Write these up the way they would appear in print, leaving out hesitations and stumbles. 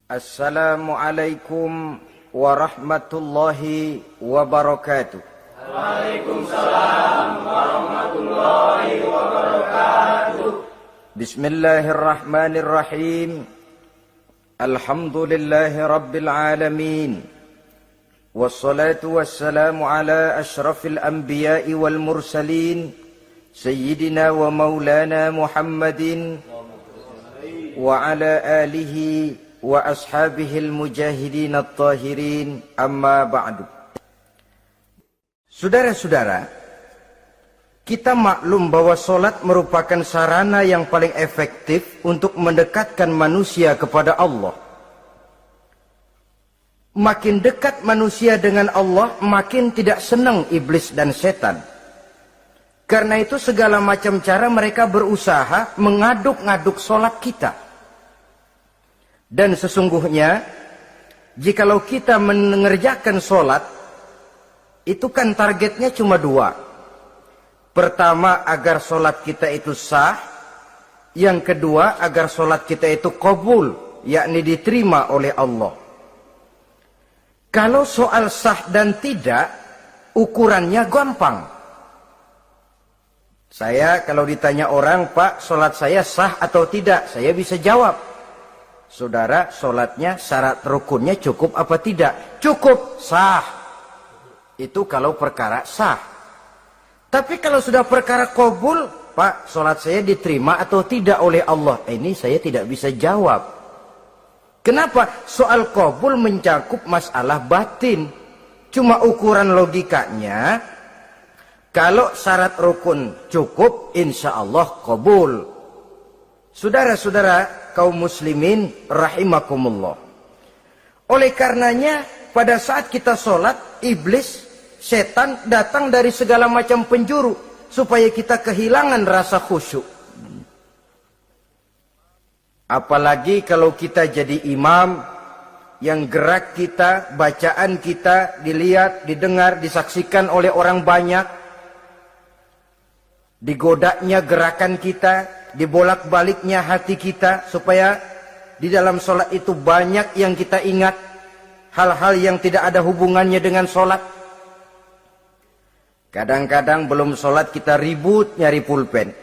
Assalamualaikum warahmatullahi wabarakatuh. Waalaikumsalam warahmatullahi wabarakatuh. Bismillahirrahmanirrahim. Alhamdulillahi rabbil alamin. Wassalatu wassalamu ala ashrafil anbiya'i wal mursalin. Sayyidina wa maulana Muhammadin wa ala alihi wa ashabihil mujahidin at-tahirin, amma ba'du. Saudara-saudara, kita maklum bahwa solat merupakan sarana yang paling efektif untuk mendekatkan manusia kepada Allah. Makin dekat manusia dengan Allah, makin tidak senang iblis dan setan. Karena itu segala macam cara mereka berusaha mengaduk-ngaduk solat kita. Dan sesungguhnya, jikalau kita mengerjakan sholat, itu kan targetnya cuma dua. Pertama, agar sholat kita itu sah. Yang kedua, agar sholat kita itu qabul, yakni diterima oleh Allah. Kalau soal sah dan tidak, ukurannya gampang. Saya kalau ditanya orang, Pak, sholat saya sah atau tidak? Saya bisa jawab. Saudara, sholatnya syarat rukunnya cukup apa tidak? Cukup, sah. Itu kalau perkara sah. Tapi kalau sudah perkara qabul, Pak, sholat saya diterima atau tidak oleh Allah? Ini saya tidak bisa jawab. Kenapa? Soal qabul mencakup masalah batin. Cuma ukuran logikanya, kalau syarat rukun cukup, insya Allah qabul. Saudara-saudara kaum muslimin rahimakumullah. Oleh karenanya pada saat kita sholat, iblis, setan datang dari segala macam penjuru supaya kita kehilangan rasa khusyuk. Apalagi kalau kita jadi imam yang gerak kita, bacaan kita dilihat, didengar, disaksikan oleh orang banyak. Digodanya gerakan kita, dibolak-baliknya hati kita, supaya di dalam sholat itu banyak yang kita ingat, hal-hal yang tidak ada hubungannya dengan sholat. Kadang-kadang belum sholat kita ribut nyari pulpen,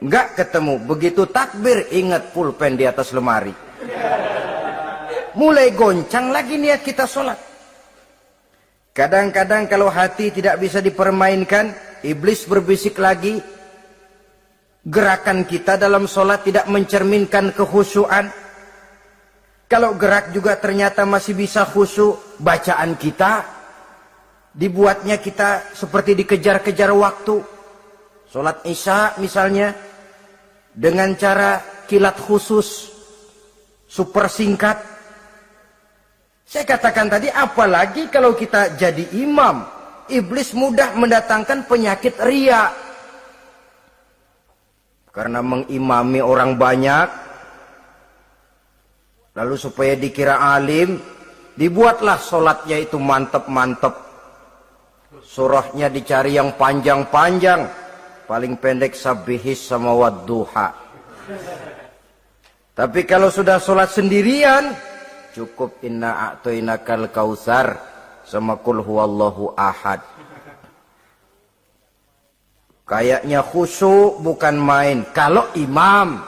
nggak ketemu, begitu takbir ingat pulpen di atas lemari, mulai goncang lagi niat kita sholat. Kadang-kadang kalau hati tidak bisa dipermainkan, iblis berbisik lagi. Gerakan kita dalam sholat tidak mencerminkan kekhusyuan. Kalau gerak juga ternyata masih bisa khusyuk, bacaan kita dibuatnya kita seperti dikejar-kejar waktu. Sholat isya misalnya, dengan cara kilat khusus, super singkat. Saya katakan tadi, apalagi kalau kita jadi imam, iblis mudah mendatangkan penyakit riya. Karena mengimami orang banyak, lalu supaya dikira alim, dibuatlah sholatnya itu mantep-mantep. Surahnya dicari yang panjang-panjang, paling pendek sabihis sama wadduha. Tapi kalau sudah sholat sendirian, cukup inna a'toinakal kautsar sama kul huwallahu ahad. Kayaknya khusyuk bukan main. Kalau imam,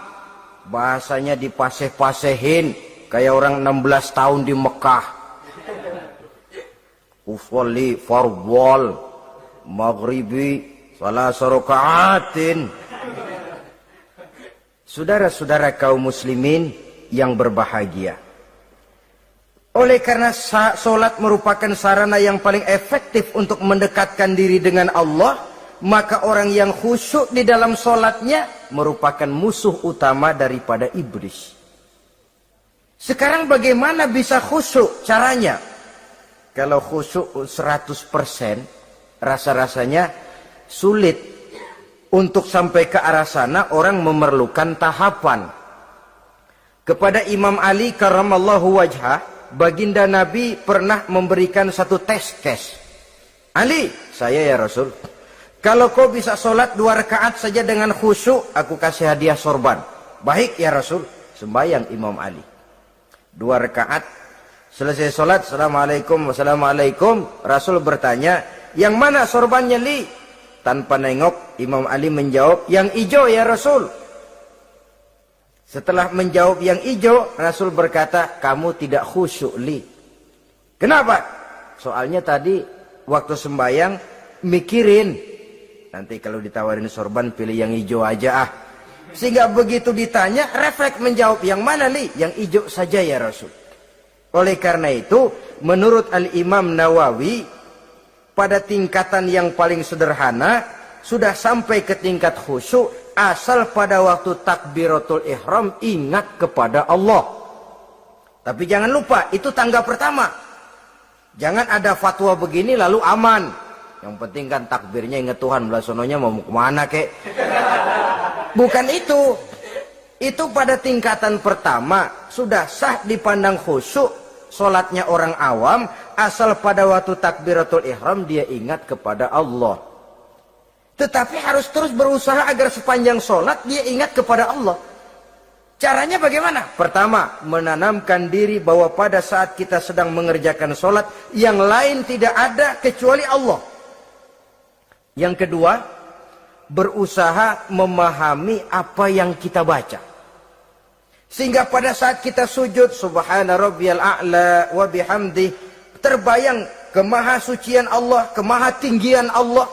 bahasanya dipaseh-pasehin kayak orang 16 tahun di Mekah. Usolli fardhol maghribi salasa raka'atin. Saudara-saudara kaum muslimin yang berbahagia, oleh karena sholat merupakan sarana yang paling efektif untuk mendekatkan diri dengan Allah, maka orang yang khusyuk di dalam sholatnya merupakan musuh utama daripada iblis. Sekarang bagaimana bisa khusyuk caranya? Kalau khusyuk 100%, rasa-rasanya sulit. Untuk sampai ke arah sana orang memerlukan tahapan. Kepada Imam Ali karramallahu wajhah, baginda Nabi pernah memberikan satu tes. Ali, saya ya Rasul, kalau kau bisa sholat 2 rakaat saja dengan khusyuk, aku kasih hadiah sorban. Baik ya Rasul. Sembahyang Imam Ali. 2 rakaat. Selesai sholat, assalamualaikum, wassalamualaikum. Rasul bertanya, yang mana sorbannya li? Tanpa nengok, Imam Ali menjawab, yang hijau ya Rasul. Setelah menjawab yang hijau, Rasul berkata, kamu tidak khusyuk li. Kenapa? Soalnya tadi waktu sembahyang mikirin, nanti kalau ditawarin sorban pilih yang hijau aja ah. Sehingga begitu ditanya, refleks menjawab, yang mana li? Yang hijau saja ya Rasul. Oleh karena itu, menurut Al-Imam Nawawi, pada tingkatan yang paling sederhana, sudah sampai ke tingkat khusyuk, asal pada waktu takbiratul ihram ingat kepada Allah. Tapi jangan lupa, itu tangga pertama. Jangan ada fatwa begini lalu aman. Yang penting kan takbirnya ingat Tuhan, belasononya mau kemana kek. Bukan itu. Itu pada tingkatan pertama sudah sah dipandang khusyuk solatnya orang awam, asal pada waktu takbiratul ihram dia ingat kepada Allah. Tetapi harus terus berusaha agar sepanjang solat dia ingat kepada Allah. Caranya bagaimana? Pertama, menanamkan diri bahwa pada saat kita sedang mengerjakan solat, yang lain tidak ada kecuali Allah. Yang kedua, berusaha memahami apa yang kita baca. Sehingga pada saat kita sujud, subhana rabbiyal a'la wa bihamdi, terbayang kemahasucian Allah, kemahatinggian Allah.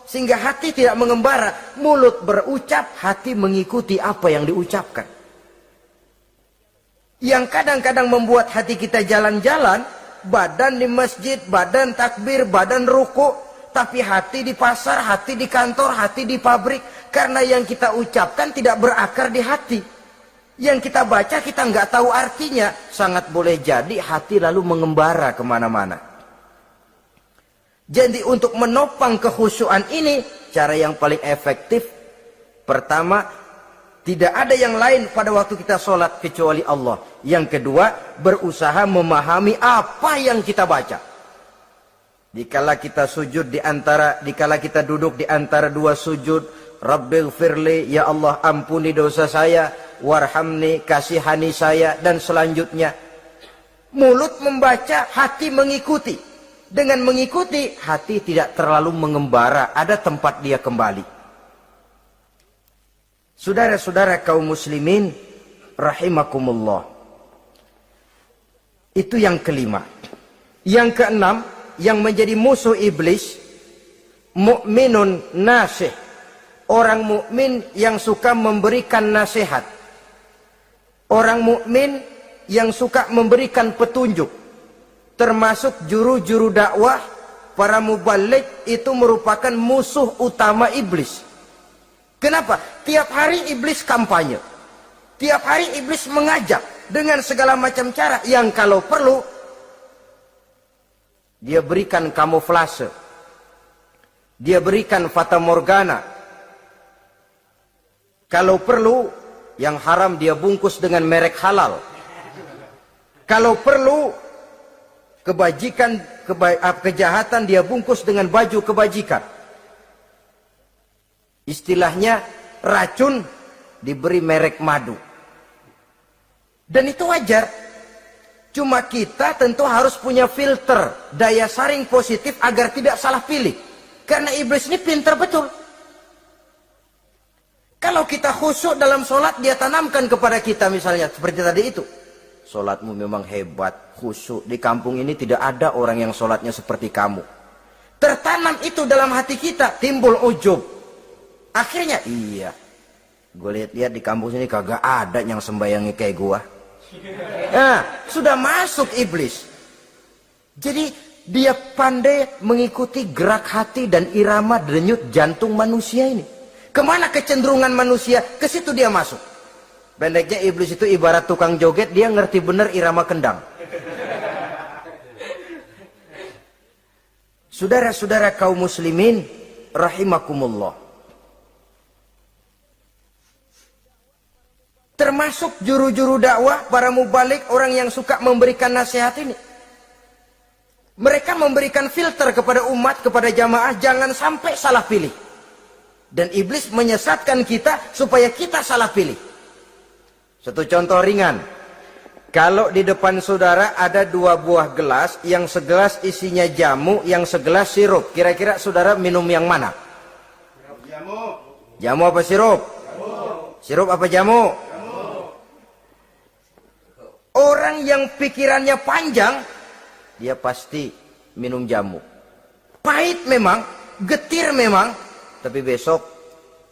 Sehingga hati tidak mengembara, mulut berucap, hati mengikuti apa yang diucapkan. Yang kadang-kadang membuat hati kita jalan-jalan, badan di masjid, badan takbir, badan ruku, tapi hati di pasar, hati di kantor, hati di pabrik. Karena yang kita ucapkan tidak berakar di hati. Yang kita baca kita nggak tahu artinya. Sangat boleh jadi hati lalu mengembara kemana-mana. Jadi untuk menopang kekhusyuan ini, cara yang paling efektif, pertama, tidak ada yang lain pada waktu kita sholat kecuali Allah. Yang kedua, berusaha memahami apa yang kita baca. Dikala kita sujud dikala kita duduk di antara dua sujud, Rabbighfirli, ya Allah ampuni dosa saya, warhamni, kasihani saya, dan selanjutnya. Mulut membaca, hati mengikuti. Dengan mengikuti, hati tidak terlalu mengembara, ada tempat dia kembali. Saudara-saudara kaum muslimin rahimakumullah. Itu yang kelima. Yang keenam, yang menjadi musuh iblis, mukminun nasih. Orang mukmin yang suka memberikan nasihat. Orang mukmin yang suka memberikan petunjuk. Termasuk juru-juru dakwah, para mubaligh itu merupakan musuh utama iblis. Kenapa? Tiap hari iblis kampanye. Tiap hari iblis mengajak dengan segala macam cara yang kalau perlu dia berikan kamuflase. Dia berikan fata morgana. Kalau perlu yang haram dia bungkus dengan merek halal. Kalau perlu kejahatan dia bungkus dengan baju kebajikan. Istilahnya racun diberi merek madu. Dan itu wajar. Cuma kita tentu harus punya filter, daya saring positif agar tidak salah pilih. Karena iblis ini pintar betul. Kalau kita khusyuk dalam sholat, dia tanamkan kepada kita misalnya seperti tadi itu. Sholatmu memang hebat, khusyuk. Di kampung ini tidak ada orang yang sholatnya seperti kamu. Tertanam itu dalam hati kita, timbul ujub. Akhirnya, iya. Gue lihat-lihat di kampung sini kagak ada yang sembayangi kayak gua. Nah, sudah masuk iblis. Jadi, dia pandai mengikuti gerak hati dan irama denyut jantung manusia ini. Kemana kecenderungan manusia, ke situ dia masuk. Pendeknya iblis itu ibarat tukang joget, dia ngerti benar irama kendang. Saudara-saudara kaum muslimin rahimakumullah. Termasuk juru-juru dakwah, para mubaligh, orang yang suka memberikan nasihat ini. Mereka memberikan filter kepada umat, kepada jamaah, jangan sampai salah pilih. Dan iblis menyesatkan kita supaya kita salah pilih. Satu contoh ringan. Kalau di depan saudara ada 2 buah gelas, yang segelas isinya jamu, yang segelas sirup. Kira-kira saudara minum yang mana? Jamu. Jamu apa sirup? Jamu. Sirup apa jamu? Jamu. Orang yang pikirannya panjang, dia pasti minum jamu. Pahit memang, getir memang, tapi besok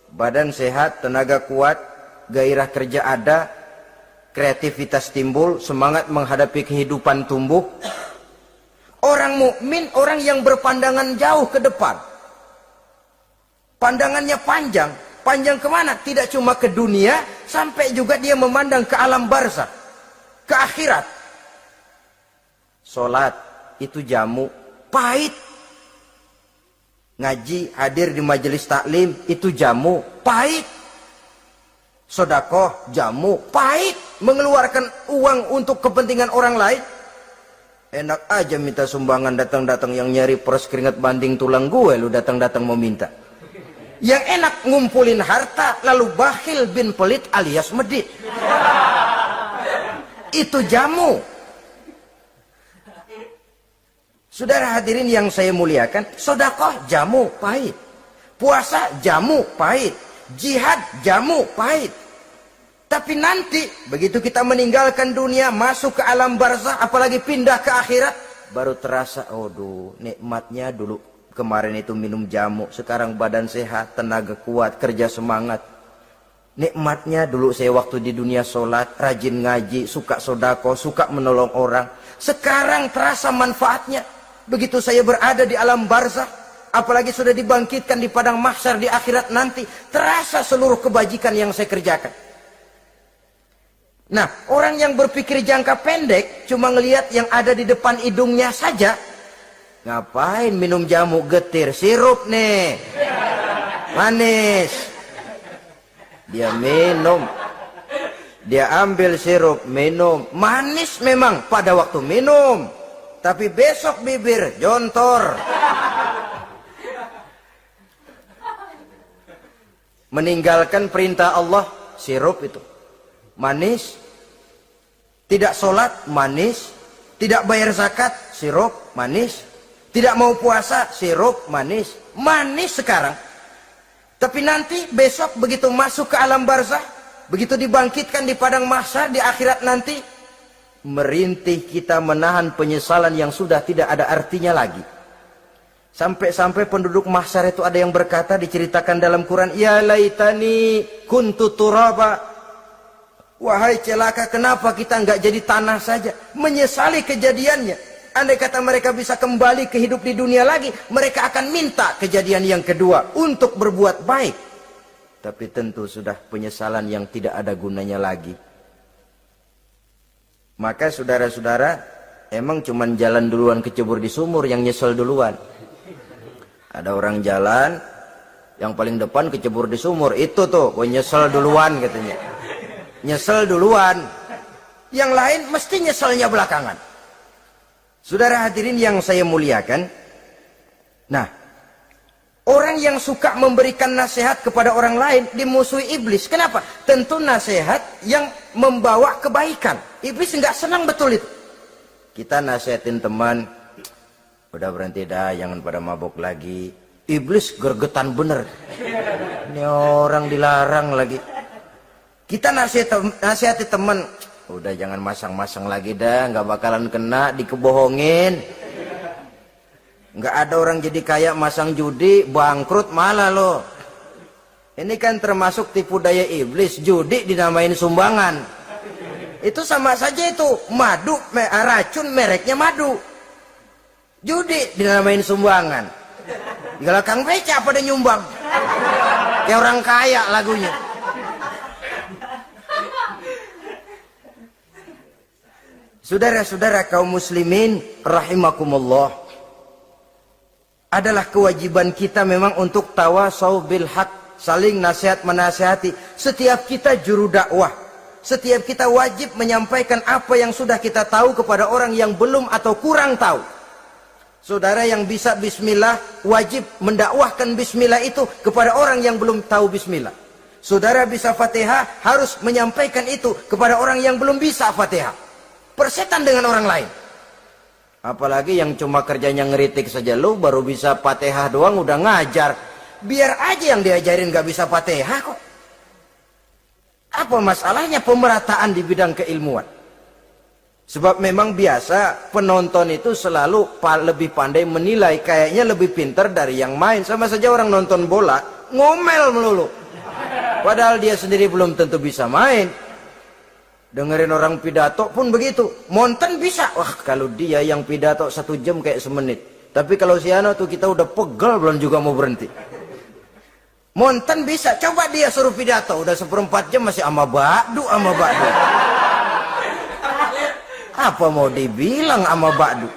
badan sehat, tenaga kuat, gairah kerja ada, kreativitas timbul, semangat menghadapi kehidupan tumbuh. Orang mukmin, orang yang berpandangan jauh ke depan. Pandangannya panjang. Panjang kemana? Tidak cuma ke dunia, sampai juga dia memandang ke alam barzakh, ke akhirat. Sholat itu jamu, pahit. Ngaji, hadir di majelis taklim, itu jamu, pahit. Sedekah, jamu, pahit. Mengeluarkan uang untuk kepentingan orang lain. Enak aja minta sumbangan, datang-datang yang nyari peres keringat banding tulang gue, lu datang-datang mau minta. Yang enak ngumpulin harta, lalu bakhil bin pelit alias medit. Itu jamu. Saudara hadirin yang saya muliakan, sedekah jamu, pahit. Puasa jamu, pahit. Jihad jamu, pahit. Tapi nanti begitu kita meninggalkan dunia, masuk ke alam barzakh, apalagi pindah ke akhirat, baru terasa, aduh, nikmatnya dulu kemarin itu minum jamu, sekarang badan sehat, tenaga kuat, kerja semangat. Nikmatnya dulu saya waktu di dunia sholat, rajin ngaji, suka sodako, suka menolong orang. Sekarang terasa manfaatnya. Begitu saya berada di alam barzakh, apalagi sudah dibangkitkan di padang mahsyar di akhirat nanti, terasa seluruh kebajikan yang saya kerjakan. Nah, orang yang berpikir jangka pendek, cuma ngelihat yang ada di depan hidungnya saja. Ngapain minum jamu getir? Sirup nih. Manis. Dia minum. Dia ambil sirup, minum. Manis memang pada waktu minum. Tapi besok bibir jontor. Meninggalkan perintah Allah, sirup itu. Manis. Tidak sholat, manis. Tidak bayar zakat, sirup, manis. Tidak mau puasa, sirup, manis. Manis sekarang. Tapi nanti besok begitu masuk ke alam barzakh, begitu dibangkitkan di padang mahsyar di akhirat nanti, merintih kita menahan penyesalan yang sudah tidak ada artinya lagi. Sampai-sampai penduduk mahsyar itu ada yang berkata, diceritakan dalam Quran, ya laitani kuntu turaba. Wahai celaka, kenapa kita nggak jadi tanah saja? Menyesali kejadiannya. Andai kata mereka bisa kembali ke hidup di dunia lagi, mereka akan minta kejadian yang kedua untuk berbuat baik. Tapi tentu sudah penyesalan yang tidak ada gunanya lagi. Maka saudara-saudara, emang cuman jalan duluan kecebur di sumur yang nyesel duluan. Ada orang jalan, yang paling depan kecebur di sumur, itu tuh, gue nyesel duluan katanya. Nyesel duluan. Yang lain mesti nyeselnya belakangan. Saudara hadirin yang saya muliakan. Nah, orang yang suka memberikan nasihat kepada orang lain dimusuhi iblis. Kenapa? Tentu nasihat yang membawa kebaikan. Iblis nggak senang betul itu. Kita nasihatin teman, udah berhenti dah, jangan pada mabuk lagi. Iblis gergetan bener. Ini orang dilarang lagi. Kita nasihati teman, udah jangan masang-masang lagi dah, nggak bakalan kena, dikebohongin. Nggak ada orang jadi kaya masang judi, bangkrut malah lo. Ini kan termasuk tipu daya iblis, judi dinamain sumbangan. Itu sama saja itu, madu, racun mereknya madu. Judi dinamain sumbangan. Kalau Kang Beca pada nyumbang. Kayak orang kaya lagunya. Saudara-saudara kaum muslimin rahimakumullah, adalah kewajiban kita memang untuk tawasau bil haq, saling nasihat menasihati. Setiap kita juru dakwah, setiap kita wajib menyampaikan apa yang sudah kita tahu kepada orang yang belum atau kurang tahu. Saudara yang bisa bismillah wajib mendakwahkan bismillah itu kepada orang yang belum tahu bismillah. Saudara bisa Fatihah harus menyampaikan itu kepada orang yang belum bisa Fatihah. persetan dengan orang lain. Apalagi yang cuma kerjanya ngeritik saja, lu baru bisa Fatihah doang udah ngajar. Biar aja yang diajarin gak bisa Fatihah kok. Apa masalahnya pemerataan di bidang keilmuan? Sebab memang biasa penonton itu selalu lebih pandai menilai, kayaknya lebih pintar dari yang main. Sama saja orang nonton bola ngomel melulu, padahal dia sendiri belum tentu bisa main. Dengerin orang pidato pun begitu. Monten bisa. Wah, kalau dia yang pidato 1 jam kayak semenit. Tapi kalau si Ano tuh kita udah pegel belum juga mau berhenti. Monten bisa. Coba dia suruh pidato. Udah 1/4 jam masih ama ba'du. Apa mau dibilang ama ba'du?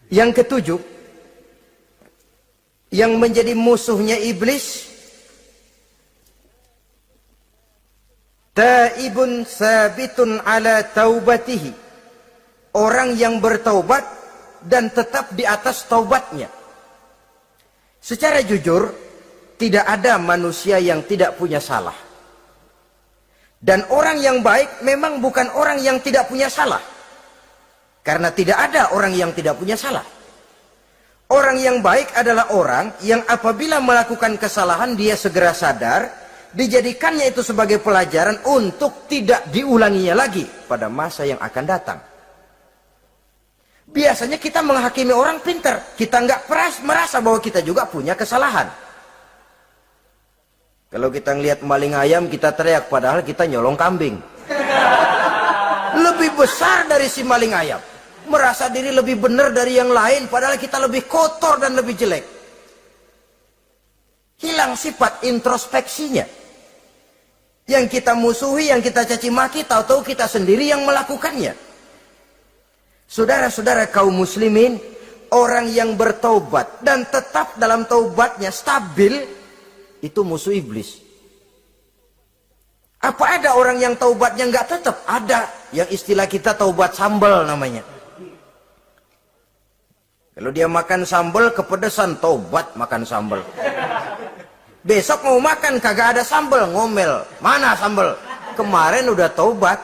Yang ketujuh. Yang menjadi musuhnya iblis. Taibun sabitun ala taubatihi. Orang yang bertaubat dan tetap di atas taubatnya. Secara jujur, tidak ada manusia yang tidak punya salah. Dan orang yang baik memang bukan orang yang tidak punya salah. Karena tidak ada orang yang tidak punya salah. Orang yang baik adalah orang yang apabila melakukan kesalahan dia segera sadar, dijadikannya itu sebagai pelajaran untuk tidak diulanginya lagi pada masa yang akan datang. Biasanya kita menghakimi orang pintar, kita nggak merasa bahwa kita juga punya kesalahan. Kalau kita ngelihat maling ayam kita teriak, padahal kita nyolong kambing. Lebih besar dari si maling ayam, merasa diri lebih benar dari yang lain, padahal kita lebih kotor dan lebih jelek. Hilang sifat introspeksinya. Yang kita musuhi, yang kita caci maki, tahu-tahu kita sendiri yang melakukannya. Saudara-saudara kaum muslimin, orang yang bertaubat dan tetap dalam taubatnya stabil, itu musuh iblis. Apa ada orang yang taubatnya nggak tetap? Ada. Yang istilah kita taubat sambal namanya. Kalau dia makan sambal kepedesan, taubat makan sambal. Besok mau makan kagak ada sambal, ngomel. Mana sambal? Kemarin udah taubat.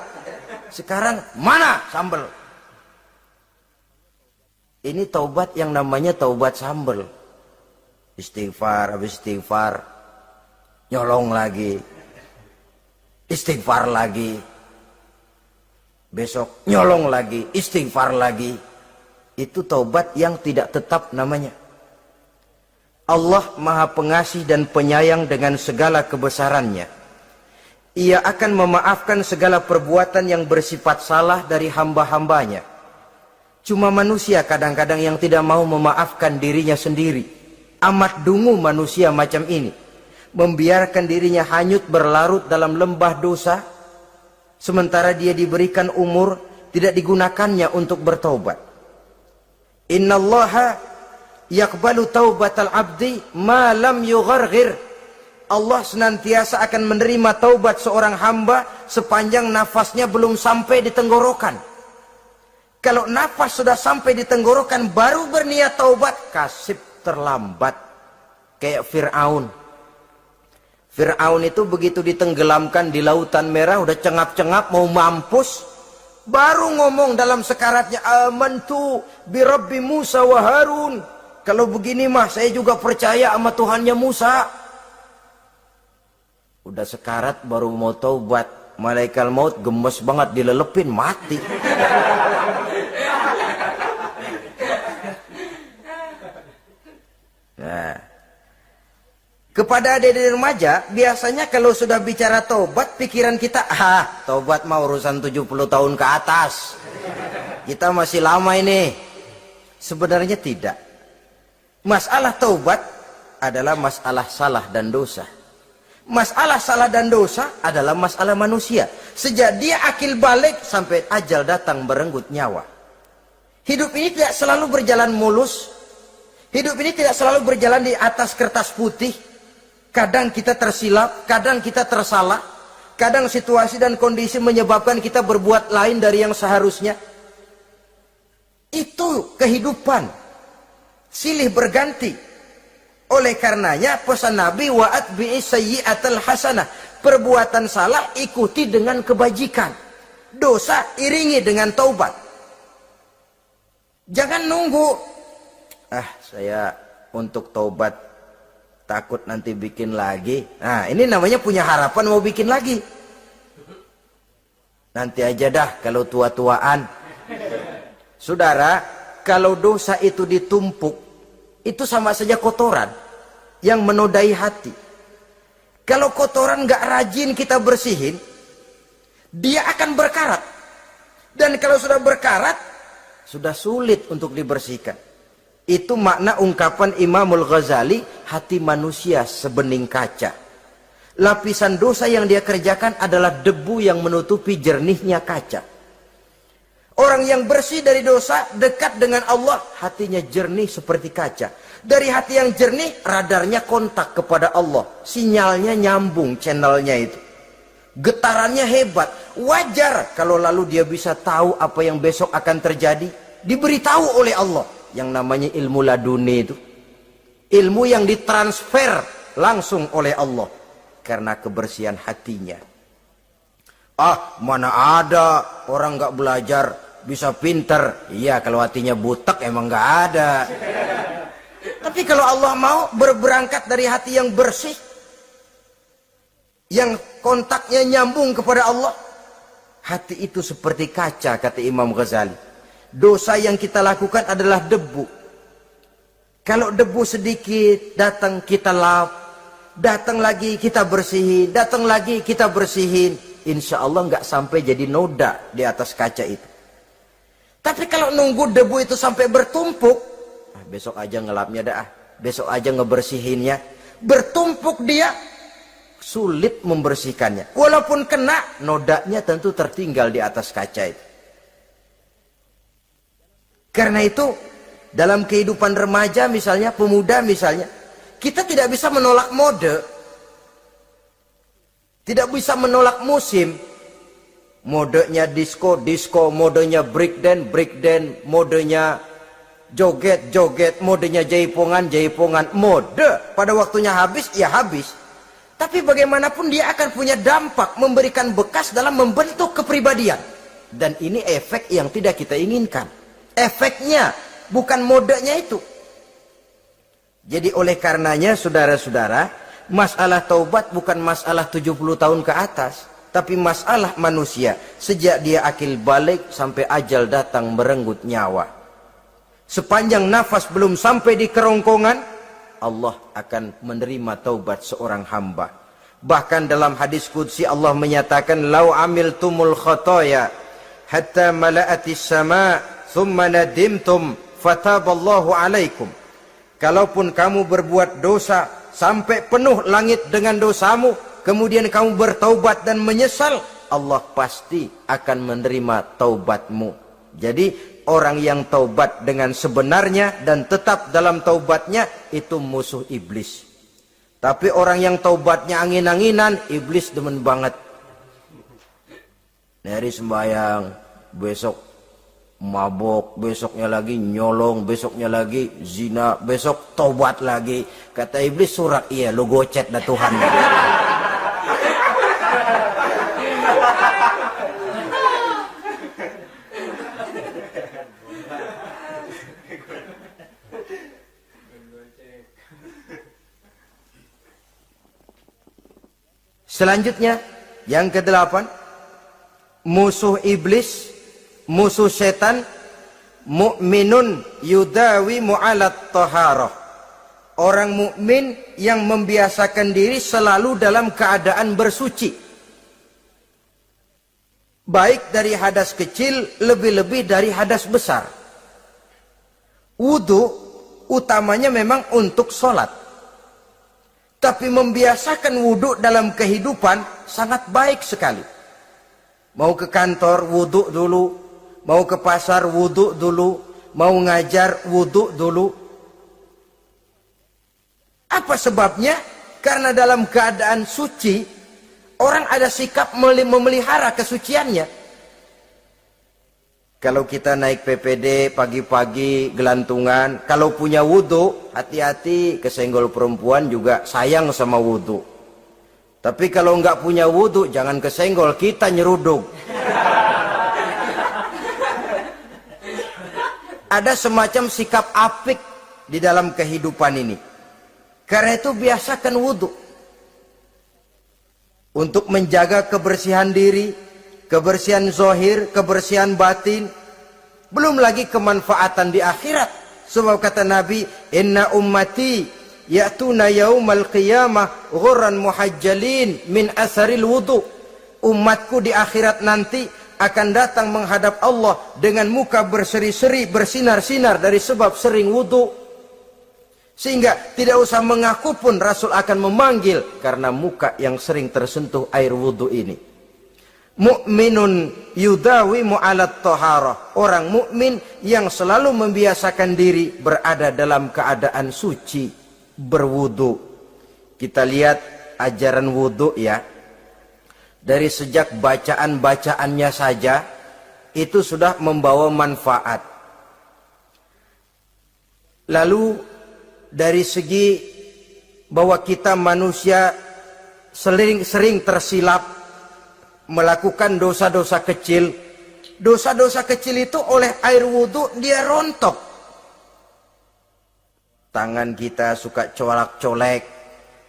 Sekarang mana sambal? Ini taubat yang namanya taubat sambal. Istighfar, habis istighfar, nyolong lagi. Istighfar lagi. Besok nyolong lagi, istighfar lagi. Itu taubat yang tidak tetap namanya. Allah Maha Pengasih dan Penyayang dengan segala kebesarannya. Ia akan memaafkan segala perbuatan yang bersifat salah dari hamba-hambanya. Cuma manusia kadang-kadang yang tidak mau memaafkan dirinya sendiri. Amat dungu manusia macam ini. Membiarkan dirinya hanyut berlarut dalam lembah dosa. Sementara dia diberikan umur, tidak digunakannya untuk bertaubat. Innallaha yaqbalu taubatal abdi ma lam yugharghir. Allah senantiasa akan menerima taubat seorang hamba sepanjang nafasnya belum sampai di tenggorokan. Kalau nafas sudah sampai di tenggorokan baru berniat taubat, kasib terlambat. Kayak Fir'aun. Fir'aun itu begitu ditenggelamkan di lautan merah, udah cengap-cengap mau mampus, baru ngomong dalam sekaratnya, amantu bi Rabbi Musa wa Harun. Kalau begini mah saya juga percaya sama Tuhannya Musa. Udah sekarat baru mau taubat, malaikat maut gemes banget dilelepin, mati. Nah, kepada adik-adik remaja, biasanya kalau sudah bicara taubat, pikiran kita, taubat mah urusan 70 tahun ke atas. Kita masih lama ini. Sebenarnya tidak. Masalah taubat adalah masalah salah dan dosa. Masalah salah dan dosa adalah masalah manusia. Sejak dia akil balik sampai ajal datang berenggut nyawa. Hidup ini tidak selalu berjalan mulus. Hidup ini tidak selalu berjalan di atas kertas putih. Kadang kita tersilap, kadang kita tersalah. Kadang situasi dan kondisi menyebabkan kita berbuat lain dari yang seharusnya. Itu kehidupan. Silih berganti. Oleh karenanya pesan Nabi, wa'at bi'i sayyi'atal hasanah. Perbuatan salah ikuti dengan kebajikan. Dosa iringi dengan taubat. Jangan nunggu. Saya untuk taubat takut nanti bikin lagi. Nah, ini namanya punya harapan mau bikin lagi. Nanti aja dah kalau tua-tuaan. Saudara, kalau dosa itu ditumpuk, itu sama saja kotoran yang menodai hati. Kalau kotoran gak rajin kita bersihin, dia akan berkarat. Dan kalau sudah berkarat, sudah sulit untuk dibersihkan. Itu makna ungkapan Imamul Ghazali, hati manusia sebening kaca. Lapisan dosa yang dia kerjakan adalah debu yang menutupi jernihnya kaca. Orang yang bersih dari dosa, dekat dengan Allah, hatinya jernih seperti kaca. Dari hati yang jernih, radarnya kontak kepada Allah. Sinyalnya nyambung channelnya itu. Getarannya hebat. Wajar kalau lalu dia bisa tahu apa yang besok akan terjadi. Diberitahu oleh Allah. Yang namanya ilmu laduni itu. Ilmu yang ditransfer langsung oleh Allah. Karena kebersihan hatinya. Mana ada orang gak belajar bisa pinter. Iya, kalau hatinya butek emang gak ada. Tapi kalau Allah mau berberangkat dari hati yang bersih, yang kontaknya nyambung kepada Allah, hati itu seperti kaca, kata Imam Ghazali. Dosa yang kita lakukan adalah debu. Kalau debu sedikit datang kita lap, datang lagi kita bersihin, datang lagi kita bersihin, insya Allah nggak sampai jadi noda di atas kaca itu. Tapi kalau nunggu debu itu sampai bertumpuk, besok aja ngelapnya dah, besok aja ngebersihinnya, bertumpuk dia, sulit membersihkannya. Walaupun kena, nodanya tentu tertinggal di atas kaca itu. Karena itu, dalam kehidupan remaja misalnya, pemuda misalnya, kita tidak bisa menolak mode, tidak bisa menolak musim. Modenya disco, modenya breakdance, modenya joget, modenya jaipongan. Mode pada waktunya habis, ya habis. Tapi bagaimanapun dia akan punya dampak, memberikan bekas dalam membentuk kepribadian. Dan ini efek yang tidak kita inginkan. Efeknya, bukan modenya itu. Jadi oleh karenanya, saudara-saudara, masalah taubat bukan masalah 70 tahun ke atas. Tapi masalah manusia, sejak dia akil balik sampai ajal datang merenggut nyawa. Sepanjang nafas belum sampai di kerongkongan, Allah akan menerima taubat seorang hamba. Bahkan dalam hadis qudsi Allah menyatakan, "Lau amiltumul khotoya hatta mala'atis sama, thumma nadimtum, fataballahu alaikum." Kalaupun kamu berbuat dosa sampai penuh langit dengan dosamu, kemudian kamu bertaubat dan menyesal, Allah pasti akan menerima taubatmu. Jadi orang yang taubat dengan sebenarnya dan tetap dalam taubatnya, itu musuh iblis. Tapi orang yang taubatnya angin-anginan, iblis demen banget. Hari sembahyang, besok mabok, besoknya lagi nyolong, besoknya lagi zina, besok taubat lagi. Kata iblis, surat, iya lu gocet dah Tuhan. Selanjutnya, yang ke-8, musuh iblis, musuh setan, mukminun yudawi mu'alat taharah. Orang mukmin yang membiasakan diri selalu dalam keadaan bersuci. Baik dari hadas kecil, lebih-lebih dari hadas besar. Wudu utamanya memang untuk sholat. Tapi membiasakan wudhu dalam kehidupan sangat baik sekali. Mau ke kantor, wudhu dulu. Mau ke pasar, wudhu dulu. Mau ngajar, wudhu dulu. Apa sebabnya? Karena dalam keadaan suci, orang ada sikap memelihara kesuciannya. Kalau kita naik PPD pagi-pagi gelantungan, kalau punya wudhu, hati-hati kesenggol perempuan juga sayang sama wudhu. Tapi kalau nggak punya wudhu, jangan kesenggol, kita nyeruduk. Ada semacam sikap apik di dalam kehidupan ini. Karena itu biasakan wudhu. Untuk menjaga kebersihan diri, kebersihan zohir, kebersihan batin. Belum lagi kemanfaatan di akhirat. Sebab kata Nabi, inna ummati ya'tuna yaumal qiyamah ghurran muhajjalin min asaril wudu. Umatku di akhirat nanti akan datang menghadap Allah dengan muka berseri-seri, bersinar-sinar dari sebab sering wudu. Sehingga tidak usah mengaku pun Rasul akan memanggil karena muka yang sering tersentuh air wudu ini. Mu'minun yudawimu alat toharah. Orang mukmin yang selalu membiasakan diri berada dalam keadaan suci, berwudu. Kita lihat ajaran wudu ya. Dari sejak bacaan-bacaannya saja itu sudah membawa manfaat. Lalu dari segi bahwa kita manusia sering tersilap melakukan dosa-dosa kecil. Dosa-dosa kecil itu oleh air wudhu dia rontok. Tangan kita suka colak-colek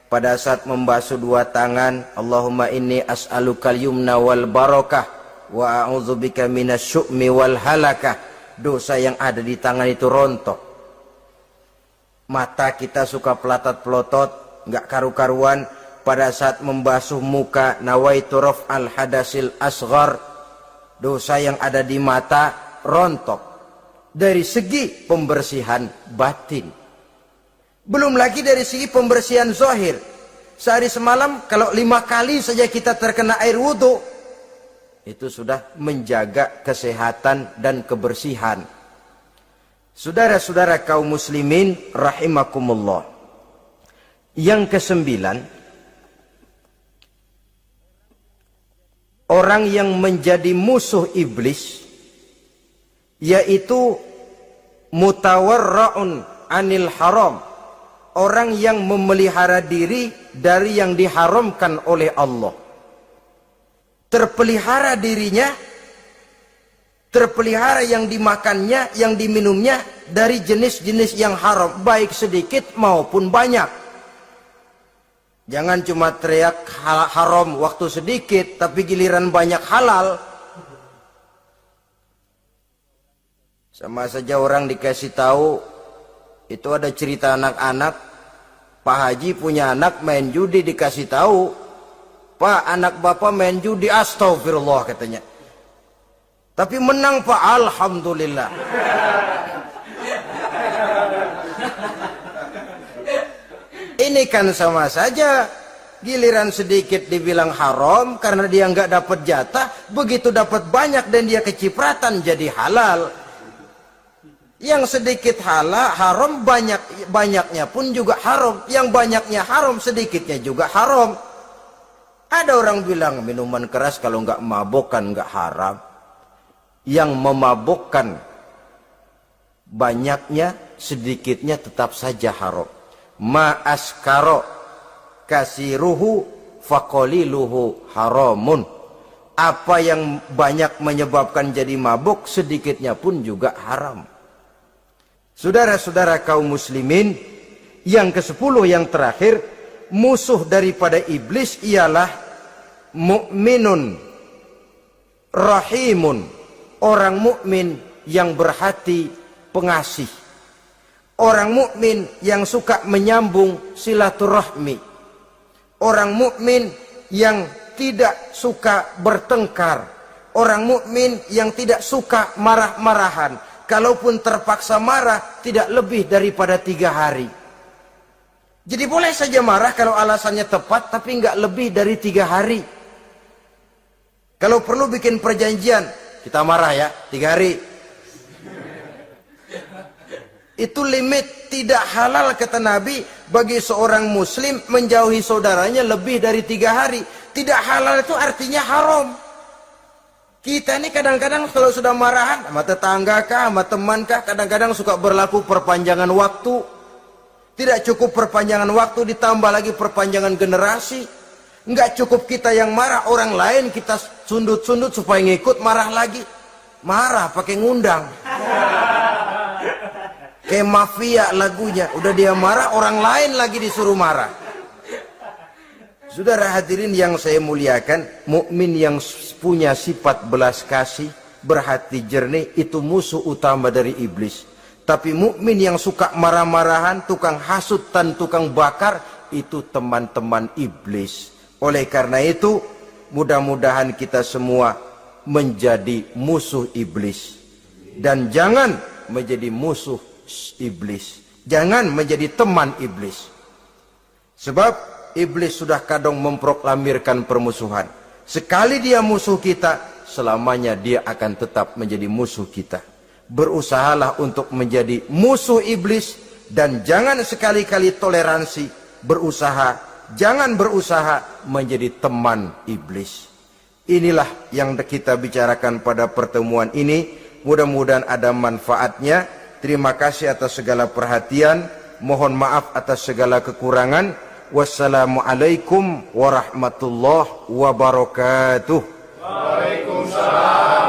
pada saat membasuh dua tangan. Allahumma inni as'alukal yumna wal barakah wa a'udzubika minasyu'mi wal halakah. Dosa yang ada di tangan itu rontok. Mata kita suka pelatat-pelotot, nggak karu-karuan. Pada saat membasuh muka, nawaitu raf'al hadasil asghar, dosa yang ada di mata rontok. Dari segi pembersihan batin. Belum lagi dari segi pembersihan zahir. Sehari semalam kalau 5 kali saja kita terkena air wudhu, itu sudah menjaga kesehatan dan kebersihan. Saudara-saudara kaum muslimin rahimakumullah. Yang ke-9, orang yang menjadi musuh iblis yaitu mutawarra'un anil haram, orang yang memelihara diri dari yang diharamkan oleh Allah. Terpelihara dirinya, terpelihara yang dimakannya, yang diminumnya dari jenis-jenis yang haram, baik sedikit maupun banyak. Jangan cuma teriak haram waktu sedikit, tapi giliran banyak halal. Sama saja orang dikasih tahu, itu ada cerita anak-anak, Pak Haji punya anak main judi, dikasih tahu, Pak anak bapak main judi, astagfirullah katanya. Tapi menang Pak, alhamdulillah. Ini kan sama saja, giliran sedikit dibilang haram karena dia nggak dapat jatah, begitu dapat banyak dan dia kecipratan jadi halal. Yang sedikit haram, banyaknya pun juga haram. Yang banyaknya haram, sedikitnya juga haram. Ada orang bilang minuman keras kalau nggak mabokkan nggak haram. Yang memabokkan banyaknya, sedikitnya tetap saja haram. Ma askaro kasiruhu faqaliluhu haramun. Apa yang banyak menyebabkan jadi mabuk, sedikitnya pun juga haram. Saudara-saudara kaum muslimin, yang ke-10 yang terakhir, musuh daripada iblis ialah mukminun rahimun, orang mukmin yang berhati pengasih. Orang mukmin yang suka menyambung silaturahmi. Orang mukmin yang tidak suka bertengkar. Orang mukmin yang tidak suka marah-marahan. Kalaupun terpaksa marah, tidak lebih daripada 3 hari. Jadi boleh saja marah kalau alasannya tepat, tapi nggak lebih dari 3 hari. Kalau perlu bikin perjanjian, kita marah ya 3 hari. Itu limit. Tidak halal kata Nabi bagi seorang muslim menjauhi saudaranya lebih dari 3 hari. Tidak halal itu artinya haram. Kita ini kadang-kadang kalau sudah marahan sama tetangga kah, sama teman kah, kadang-kadang suka berlaku perpanjangan waktu. Tidak cukup perpanjangan waktu, ditambah lagi perpanjangan generasi. Nggak cukup kita yang marah, orang lain kita sundut-sundut supaya ngikut marah lagi. Marah pakai ngundang. Kayak mafia lagunya, udah dia marah, orang lain lagi disuruh marah. Saudara hadirin yang saya muliakan, mukmin yang punya sifat belas kasih, berhati jernih, itu musuh utama dari iblis. Tapi mukmin yang suka marah-marahan, tukang hasut dan tukang bakar, itu teman-teman iblis. Oleh karena itu, mudah-mudahan kita semua menjadi musuh iblis. Dan jangan menjadi musuh iblis. Jangan menjadi teman iblis. Sebab iblis sudah kadang memproklamirkan permusuhan. Sekali dia musuh kita, selamanya dia akan tetap menjadi musuh kita. Berusahalah untuk menjadi musuh iblis dan jangan sekali-kali toleransi. Jangan berusaha menjadi teman iblis. Inilah yang kita bicarakan pada pertemuan ini. Mudah-mudahan ada manfaatnya. Terima kasih atas segala perhatian. Mohon maaf atas segala kekurangan. Wassalamualaikum warahmatullahi wabarakatuh. Waalaikumsalam.